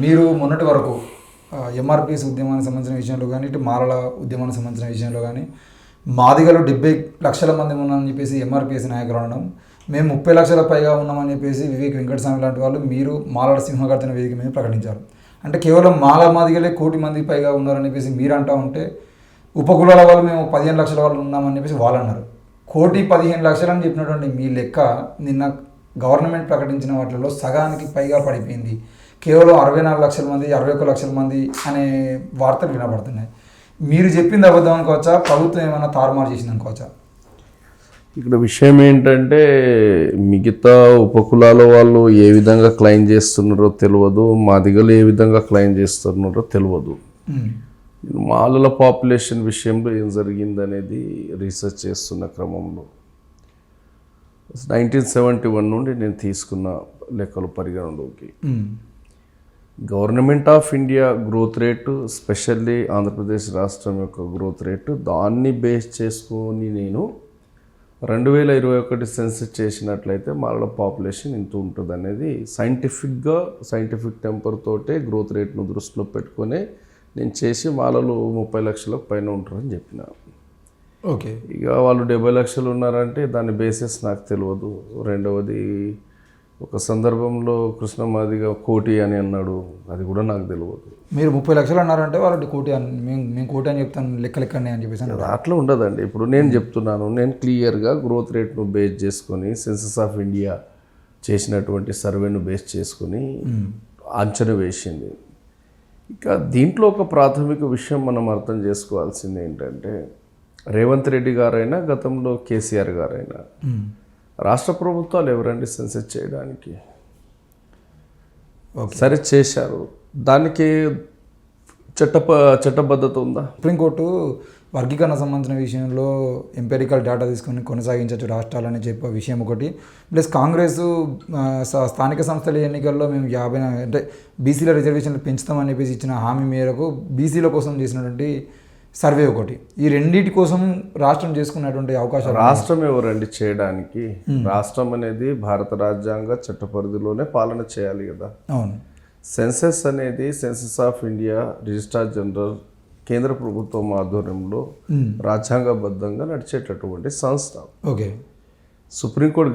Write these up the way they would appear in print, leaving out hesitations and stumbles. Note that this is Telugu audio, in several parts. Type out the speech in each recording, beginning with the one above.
మీరు మొన్నటి వరకు ఎంఆర్పిఎస్ ఉద్యమానికి సంబంధించిన విషయంలో కానీ ఇటు మాలల ఉద్యమానికి సంబంధించిన విషయంలో కానీ మాదిగలు 70 లక్షల మంది ఉన్నామని చెప్పేసి ఎంఆర్పిఎస్ నాయకులు అనడం, మేము 30 లక్షల పైగా ఉన్నామని చెప్పేసి వివేక్ వెంకటస్వామి లాంటి వాళ్ళు మీరు మాలల సింహగర్జన వేదిక మీద ప్రకటించారు. అంటే కేవలం మాదిగలే 1 కోటి మందికి పైగా ఉన్నారని చెప్పేసి మీరు అంటూ ఉంటే, ఉపకులాల వాళ్ళు మేము 15 లక్షల వాళ్ళు ఉన్నామని చెప్పేసి వాళ్ళు అన్నారు. 1,15 లక్షలు అని చెప్పినటువంటి మీ లెక్క నిన్న గవర్నమెంట్ ప్రకటించిన వాటిలో సగానికి పైగా పడిపోయింది. కేవలం 64 లక్షల మంది 61 లక్షల మంది అనే వార్తలు వినపడుతున్నాయి. మీరు చెప్పింది అబద్ధం అనుకోవచ్చా, ప్రభుత్వం ఏమైనా తారుమారు చేసింది అనుకోవచ్చా? ఇక్కడ విషయం ఏంటంటే, మిగతా ఉపకులాల వాళ్ళు ఏ విధంగా క్లెయిమ్ చేస్తున్నారో తెలియదు, మాదిగలు ఏ విధంగా క్లెయిమ్ చేస్తున్నారో తెలియదు. మాలల పాపులేషన్ విషయంలో ఏం జరిగిందనేది రీసెర్చ్ చేస్తున్న క్రమంలో 1971 నుండి నేను తీసుకున్న లెక్కలు పరిగణలోకి government of India growth rate, specially Andhra Pradesh రాష్ట్రం యొక్క గ్రోత్ రేటు, దాన్ని బేస్ చేసుకొని నేను 2021 సెన్సస్ చేసినట్లయితే మాలల పాపులేషన్ ఇంత ఉంటుంది అనేది సైంటిఫిక్ టెంపర్ తోటే గ్రోత్ రేట్ను దృష్టిలో పెట్టుకొని నేను చేసి మాలలు 30 లక్షలకు పైన ఉంటారని చెప్పిన. ఓకే, ఇక వాళ్ళు 70 లక్షలు ఉన్నారంటే దాని బేసిస్ నాకు తెలియదు. రెండవది, ఒక సందర్భంలో కృష్ణ మాదిగ 1 కోటి అని అన్నాడు, అది కూడా నాకు తెలియదు. మీరు 30 లక్షలు అన్నారంటే వాళ్ళు 1 కోటి అని మేము 1 కోటి అని చెప్తాను, లెక్కలెక్కనే అని చెప్పేసి అట్లా ఉండదండి. ఇప్పుడు నేను చెప్తున్నాను, నేను క్లియర్గా గ్రోత్ రేట్ను బేస్ చేసుకొని సెన్సస్ ఆఫ్ ఇండియా చేసినటువంటి సర్వేను బేస్ చేసుకొని అంచనా వేసింది. ఇక దీంట్లో ఒక ప్రాథమిక విషయం మనం అర్థం చేసుకోవాల్సింది ఏంటంటే, రేవంత్ రెడ్డి గారైనా గతంలో కేసీఆర్ గారైనా రాష్ట్ర ప్రభుత్వాలు ఎవరండి సెన్సస్ చేయడానికి? సరే చేశారు, దానికి చట్టబద్ధత ఉందా? సుప్రీంకోర్టు వర్గీకరణ సంబంధించిన విషయంలో ఎంపెరికల్ డేటా తీసుకొని కొనసాగించవచ్చు రాష్ట్రాలని చెప్పే విషయం ఒకటి, ప్లస్ కాంగ్రెస్ స్థానిక సంస్థల ఎన్నికల్లో మేము 50 అంటే బీసీల రిజర్వేషన్లు పెంచుతామని చెప్పేసి ఇచ్చిన హామీ మేరకు బీసీల కోసం చేసినటువంటి సర్వే ఒకటి, ఈ రెండింటి కోసం రాష్ట్రం చేసుకున్నటువంటి అవకాశం. రాష్ట్రం ఎవరండి చేయడానికి? రాష్ట్రం అనేది భారత రాజ్యాంగ చట్ట పరిధిలోనే పాలన చేయాలి కదా. అవును. సెన్సస్ అనేది census of India registrar general కేంద్ర ప్రభుత్వం ఆధ్వర్యంలో రాజ్యాంగబద్ధంగా నడిచేటటువంటి సంస్థ. ఓకే, సుప్రీంకోర్టు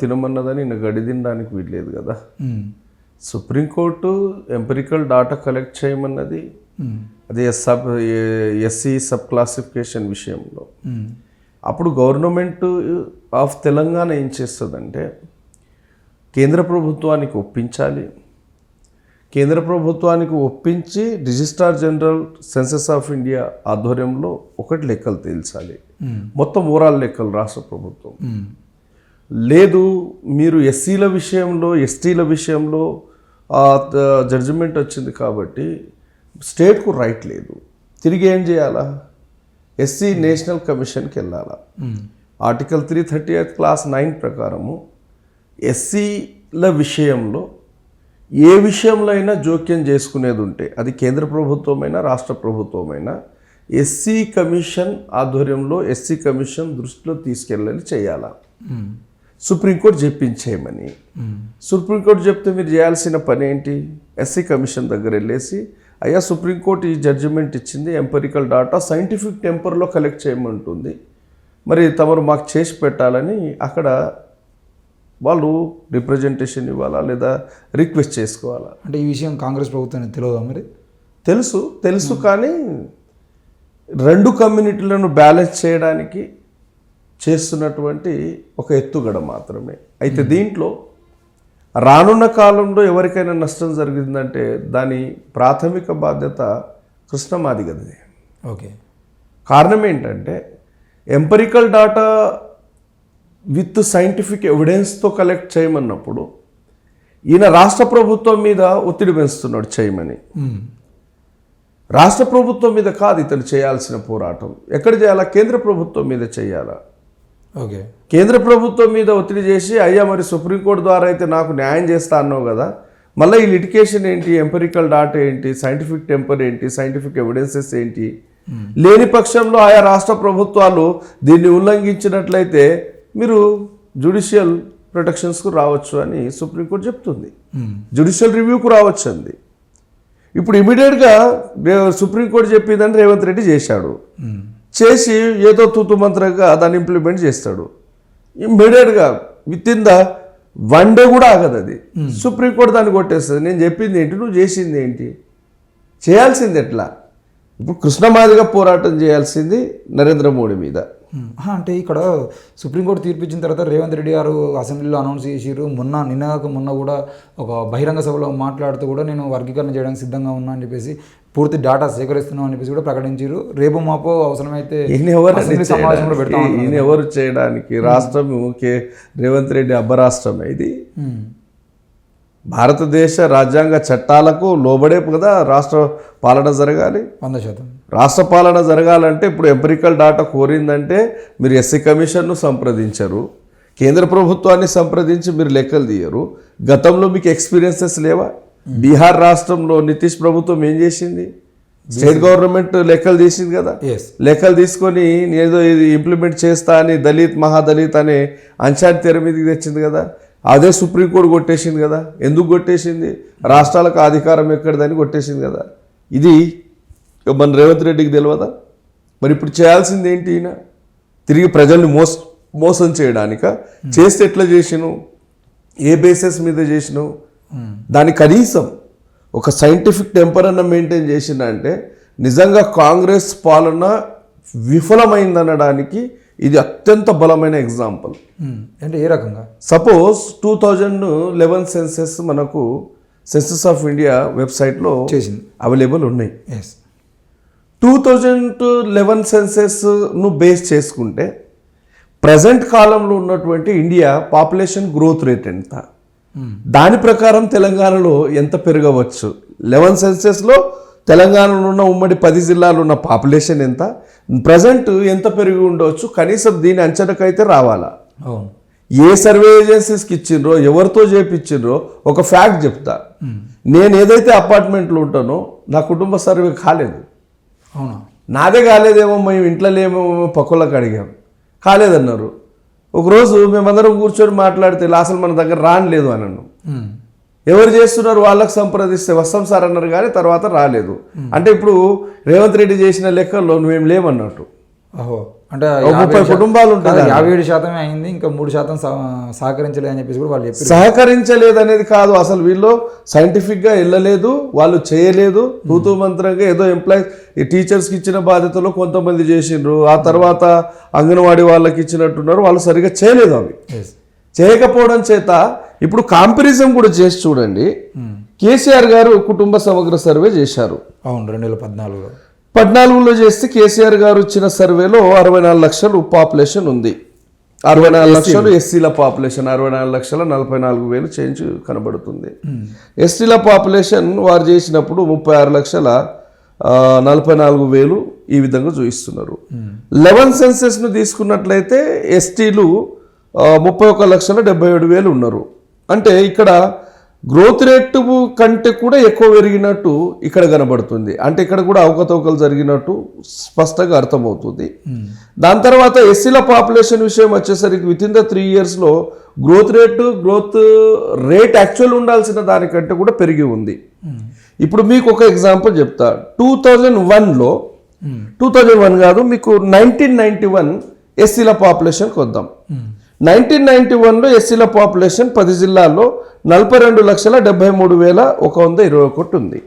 తినమన్నదని నిన్న గడి తినడానికి వీల్లేదు కదా. సుప్రీంకోర్టు ఎంపెరికల్ డాటా కలెక్ట్ చేయమన్నది, అది ఎస్సీ సబ్ క్లాసిఫికేషన్ విషయంలో. అప్పుడు గవర్నమెంట్ ఆఫ్ తెలంగాణ ఏం చేస్తుందంటే, కేంద్ర ప్రభుత్వానికి ఒప్పించాలి, కేంద్ర ప్రభుత్వానికి ఒప్పించి registrar general census of India ఆధ్వర్యంలో ఒకటి లెక్కలు తేల్చాలి, మొత్తం ఓవరాల్ లెక్కలు రాష్ట్ర ప్రభుత్వం. లేదు, మీరు ఎస్సీల విషయంలో ఎస్టీల విషయంలో జడ్జిమెంట్ వచ్చింది కాబట్టి స్టేట్కు రైట్ లేదు, తిరిగి ఏం చేయాలా? ఎస్సీ నేషనల్ కమిషన్కి వెళ్ళాలా. ఆర్టికల్ 338 క్లాస్ 9 ప్రకారము ఎస్సీల విషయంలో ఏ విషయంలో అయినా జోక్యం చేసుకునేది ఉంటే, అది కేంద్ర ప్రభుత్వమైనా రాష్ట్ర ప్రభుత్వమైనా, ఎస్సీ కమిషన్ ఆధ్వర్యంలో ఎస్సీ కమిషన్ దృష్టిలో తీసుకెళ్ళాలి, చేయాలా. సుప్రీంకోర్టు చెప్పించేయమని. సుప్రీంకోర్టు చెప్తే మీరు చేయాల్సిన పని ఏంటి? ఎస్సీ కమిషన్ దగ్గర వెళ్ళేసి, అయ్యా సుప్రీంకోర్టు ఈ జడ్జిమెంట్ ఇచ్చింది, ఎంపెరికల్ డాటా సైంటిఫిక్ టెంపర్లో కలెక్ట్ చేయమంటుంది, మరి తమరు మాకు చేసి పెట్టాలని అక్కడ వాళ్ళు రిప్రజెంటేషన్ ఇవ్వాలా లేదా రిక్వెస్ట్ చేసుకోవాలా. అంటే ఈ విషయం కాంగ్రెస్ ప్రభుత్వానికి తెలియదా? మరి తెలుసు కానీ 2 కమ్యూనిటీలను బ్యాలెన్స్ చేయడానికి చేస్తున్నటువంటి ఒక ఎత్తుగడ మాత్రమే. అయితే దీంట్లో రానున్న కాలంలో ఎవరికైనా నష్టం జరిగిందంటే దాని ప్రాథమిక బాధ్యత కృష్ణ మాదిగది. ఓకే, కారణం ఏంటంటే, ఎంపెరికల్ డాటా విత్ సైంటిఫిక్ ఎవిడెన్స్తో కలెక్ట్ చేయమన్నప్పుడు ఈయన రాష్ట్ర ప్రభుత్వం మీద ఒత్తిడి పెంచుతున్నాడు చేయమని. రాష్ట్ర ప్రభుత్వం మీద కాదు ఇతను చేయాల్సిన పోరాటం. ఎక్కడ చేయాలా? కేంద్ర ప్రభుత్వం మీద చేయాలా. ఓకే, కేంద్ర ప్రభుత్వం మీద ఒత్తిడి చేసి, అయ్యా మరి సుప్రీంకోర్టు ద్వారా అయితే నాకు న్యాయం చేస్తా అన్నావు కదా, మళ్ళీ ఈ లిటికేషన్ ఏంటి, ఎంపెరికల్ డాటా ఏంటి, సైంటిఫిక్ టెంపర్ ఏంటి, సైంటిఫిక్ ఎవిడెన్సెస్ ఏంటి, లేని పక్షంలో ఆయా రాష్ట్ర ప్రభుత్వాలు దీన్ని ఉల్లంఘించినట్లయితే మీరు జ్యుడిషియల్ ప్రొటెక్షన్స్కు రావచ్చు అని సుప్రీంకోర్టు చెప్తుంది. జ్యుడిషియల్ రివ్యూకు రావచ్చు అంది. ఇప్పుడు ఇమీడియట్గా సుప్రీంకోర్టు చెప్పిందని రేవంత్ రెడ్డి చేశాడు. చేసి ఏదో తూతు మంత్రంగా దాన్ని ఇంప్లిమెంట్ చేస్తాడు. ఇమ్మీడియట్గా విత్ ఇన్ ద 1 డే కూడా ఆగదు అది. సుప్రీంకోర్టు దాన్ని కొట్టేస్తుంది. నేను చెప్పింది ఏంటి, నువ్వు చేసింది ఏంటి, చేయాల్సింది ఎట్లా? ఇప్పుడు కృష్ణమాదిగా పోరాటం చేయాల్సింది నరేంద్ర మోడీ మీద. అంటే ఇక్కడ సుప్రీంకోర్టు తీర్పు ఇచ్చిన తర్వాత రేవంత్ రెడ్డి గారు అసెంబ్లీలో అనౌన్స్ చేసిరు. మొన్న కూడా ఒక బహిరంగ సభలో మాట్లాడుతూ కూడా నేను వర్గీకరణ చేయడానికి సిద్ధంగా ఉన్నా అని చెప్పేసి పూర్తి డేటా సేకరిస్తున్నాం అని చెప్పేసి కూడా ప్రకటించారు. రేపు మాపో అవసరమైతే సమావేశం కూడా పెడతాం. ఈయన ఎవరు చేయడానికి? రాష్ట్రం రేవంత్ రెడ్డి అబ్బరాష్ట్రమే ఇది. భారతదేశ రాజ్యాంగ చట్టాలకు లోబడే కదా రాష్ట్ర పాలన జరగాలి. 100%. రాష్ట్ర పాలన జరగాలంటే ఇప్పుడు ఎంపిరికల్ డాటా కోరిందంటే మీరు ఎస్సీ కమిషన్ను సంప్రదించరు, కేంద్ర ప్రభుత్వాన్ని సంప్రదించి మీరు లెక్కలు తీయరు. గతంలో మీకు ఎక్స్పీరియన్సెస్ లేవా? బీహార్ రాష్ట్రంలో నితీష్ ప్రభుత్వం ఏం చేసింది? స్టేట్ గవర్నమెంట్ లెక్కలు తీసింది కదా. లెక్కలు తీసుకొని ఏదో ఇది ఇంప్లిమెంట్ చేస్తా అని దళిత్ మహాదళిత్ అనే అంశాన్ని తెర మీదకి తెచ్చింది కదా. అదే సుప్రీంకోర్టు కొట్టేసింది కదా. ఎందుకు కొట్టేసింది? రాష్ట్రాలకు అధికారం ఎక్కడిదని కొట్టేసింది కదా. ఇది మన రేవంత్ రెడ్డికి తెలియదా? మరి ఇప్పుడు చేయాల్సింది ఏంటి? ఈయన తిరిగి ప్రజల్ని మోసం చేయడానిక? చేస్తే ఎట్లా చేసినావు, ఏ బేసిస్ మీద చేసినావు? దాని కనీసం ఒక సైంటిఫిక్ టెంపర్ అన్న మెయింటైన్ చేసిన అంటే నిజంగా కాంగ్రెస్ పాలన విఫలమైందనడానికి ఇది అత్యంత బలమైన ఎగ్జాంపుల్. అంటే ఏ రకంగా? సపోజ్ 2011 సెన్సెస్ మనకు సెన్సస్ ఆఫ్ ఇండియా వెబ్సైట్లో చేసింది, అవైలబుల్ ఉన్నాయి. 2011 సెన్సెస్ను బేస్ చేసుకుంటే ప్రజెంట్ కాలంలో ఉన్నటువంటి ఇండియా పాపులేషన్ గ్రోత్ రేట్ ఎంత, దాని ప్రకారం తెలంగాణలో ఎంత పెరగవచ్చు, 11 సెన్సెస్లో తెలంగాణలో ఉన్న ఉమ్మడి 10 జిల్లాలు ఉన్న పాపులేషన్ ఎంత, ప్రజెంట్ ఎంత పెరిగి ఉండవచ్చు, కనీసం దీని అంచనాకైతే రావాలా. ఏ సర్వే ఏజెన్సీస్కి ఇచ్చిండ్రో, ఎవరితో చేపించిండ్రో ఒక ఫ్యాక్ట్ చెప్తా. నేను ఏదైతే అపార్ట్మెంట్లో ఉంటానో నా కుటుంబ సర్వే కాలేదు. అవునా? నాదే కాలేదేమో, మేము ఇంట్లో ఏమో పక్కలకు అడిగాం, కాలేదన్నారు. ఒకరోజు మేమందరం కూర్చొని మాట్లాడితే అసలు మన దగ్గర రానిలేదు అన్నాను. ఎవరు చేస్తున్నారు వాళ్ళకి సంప్రదిస్తే వస్తాం సార్ అన్నారు, కానీ తర్వాత రాలేదు. అంటే ఇప్పుడు రేవంత్ రెడ్డి చేసిన లెక్కల్లో నువ్వేం లేవన్నట్టు. అంటే 30 కుటుంబాలు ఉంటాయి. 57% అయింది, ఇంకా 3% సహకరించలేదు అని చెప్పేసి కూడా వాళ్ళు చెప్పారు. సహకరించలేదు అనేది కాదు, అసలు వీళ్ళు సైంటిఫిక్గా వెళ్ళలేదు, వాళ్ళు చేయలేదు. తూతూ మంత్రంగా ఏదో ఈ టీచర్స్కి ఇచ్చిన బాధ్యతలో కొంతమంది చేసిండ్రు, ఆ తర్వాత అంగన్వాడీ వాళ్ళకి ఇచ్చినట్టున్నారు, వాళ్ళు సరిగ్గా చేయలేదు. అవి చేయకపోవడం చేత ఇప్పుడు కాంపారిజం కూడా చేసి చూడండి. కేసీఆర్ గారు కుటుంబ సమగ్ర సర్వే చేశారు. అవును, 2014లో 14లో చేస్తే కేసీఆర్ గారు ఇచ్చిన సర్వేలో 64 లక్షలు పాపులేషన్ ఉంది. 64 లక్షలు ఎస్సీల పాపులేషన్, 64,44,000 చేంజ్ కనబడుతుంది. ఎస్టీల పాపులేషన్ వారు చేసినప్పుడు 36,44,000 ఈ విధంగా చూపిస్తున్నారు. 11 సెన్సెస్ను తీసుకున్నట్లయితే ఎస్టీలు 31,77,000 ఉన్నారు. అంటే ఇక్కడ గ్రోత్ రేటు కంటే కూడా ఎక్కువ పెరిగినట్టు ఇక్కడ కనబడుతుంది. అంటే ఇక్కడ కూడా అవకతవకలు జరిగినట్టు స్పష్టంగా అర్థమవుతుంది. దాని తర్వాత ఎస్సీల పాపులేషన్ విషయం వచ్చేసరికి విత్ ఇన్ ద 3 ఇయర్స్లో గ్రోత్ రేట్ యాక్చువల్ ఉండాల్సిన దానికంటే కూడా పెరిగి ఉంది. ఇప్పుడు మీకు ఒక ఎగ్జాంపుల్ చెప్తా. 2001 కాదు, మీకు 1991 ఎస్సీల పాపులేషన్కి వద్దాం. 1991లో ఎస్సీల పాపులేషన్ 10 జిల్లాల్లో 42,73,121 ఉంది.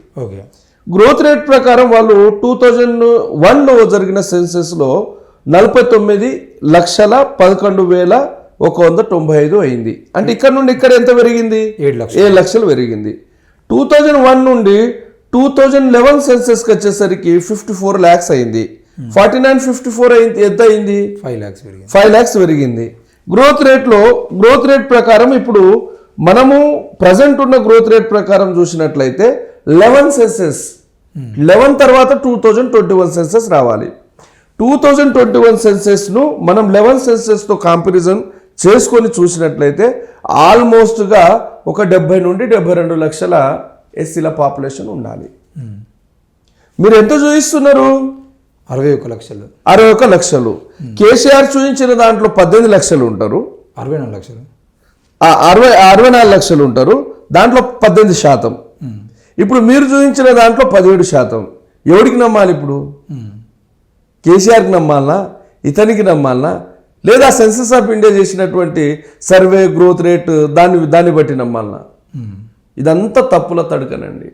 గ్రోత్ రేట్ ప్రకారం వాళ్ళు 2001లో జరిగిన సెన్సెస్లో 49,11,95 అయింది. అంటే ఇక్కడ నుండి ఇక్కడ ఎంత పెరిగింది? 7 లక్షలు పెరిగింది. 2001 నుండి 2011 సెన్సెస్కి వచ్చేసరికి 54 lakhs అయింది. 49-54 అయింది, ఎంత అయింది? 5 lakhs పెరిగింది. గ్రోత్ రేట్ ప్రకారం ఇప్పుడు మనము ప్రజెంట్ ఉన్న గ్రోత్ రేట్ ప్రకారం చూసినట్లయితే 11 సెన్సెస్ 11 తర్వాత 2021 సెన్సెస్ రావాలి. 2021 సెన్సెస్ను మనం 11 సెన్సెస్తో కాంపారిజన్ చేసుకొని చూసినట్లయితే ఆల్మోస్ట్గా ఒక 70 నుండి 72 లక్షల ఎస్సీల పాపులేషన్ ఉండాలి. మీరు ఎంత చూపిస్తున్నారు? 61 లక్షలు. కేసీఆర్ చూపించిన దాంట్లో 18 లక్షలు ఉంటారు, 64 లక్షలు ఉంటారు, దాంట్లో 18%. ఇప్పుడు మీరు చూపించిన దాంట్లో 17%. ఎవరికి నమ్మాలి ఇప్పుడు? కేసీఆర్కి నమ్మాలనా, ఇతనికి నమ్మాలనా, లేదా సెన్సస్ ఆఫ్ ఇండియా చేసినటువంటి సర్వే గ్రోత్ రేట్ దాన్ని బట్టి నమ్మాలనా? ఇదంతా తప్పుల తడకనండి.